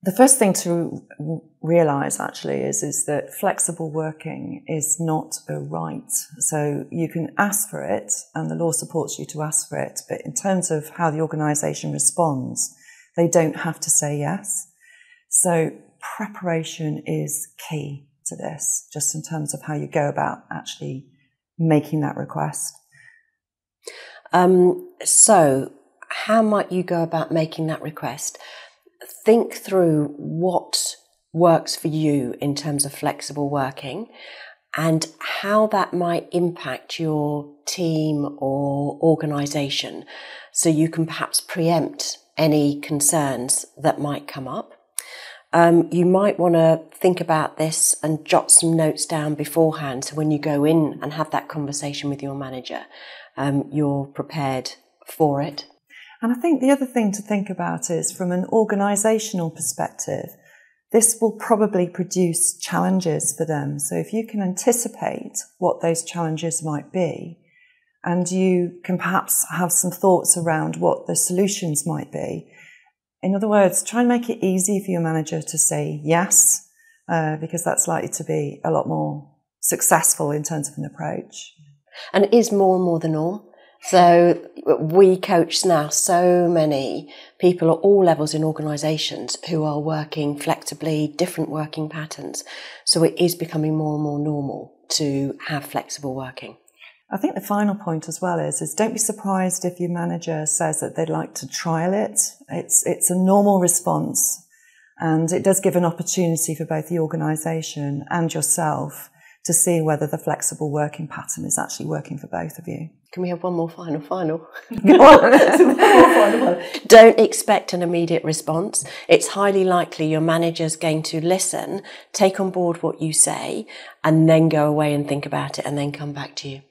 The first thing to realise actually is that flexible working is not a right. So you can ask for it and the law supports you to ask for it, but in terms of how the organisation responds, they don't have to say yes. So preparation is key to this, just in terms of how you go about actually making that request. So how might you go about making that request? Think through what works for you in terms of flexible working and how that might impact your team or organisation, so you can perhaps preempt any concerns that might come up. You might want to think about this and jot some notes down beforehand, so when you go in and have that conversation with your manager, you're prepared for it. And I think the other thing to think about is, from an organisational perspective, this will probably produce challenges for them. So if you can anticipate what those challenges might be, and you can perhaps have some thoughts around what the solutions might be. In other words, try and make it easy for your manager to say yes, because that's likely to be a lot more successful in terms of an approach. And it is more and more the norm. So we coach now so many people at all levels in organisations who are working flexibly, different working patterns. So it is becoming more and more normal to have flexible working. I think the final point as well is don't be surprised if your manager says that they'd like to trial it. It's a normal response, and it does give an opportunity for both the organisation and yourself to see whether the flexible working pattern is actually working for both of you. Can we have one more final? Go on. Don't expect an immediate response. It's highly likely your manager's going to listen, take on board what you say, and then go away and think about it and then come back to you.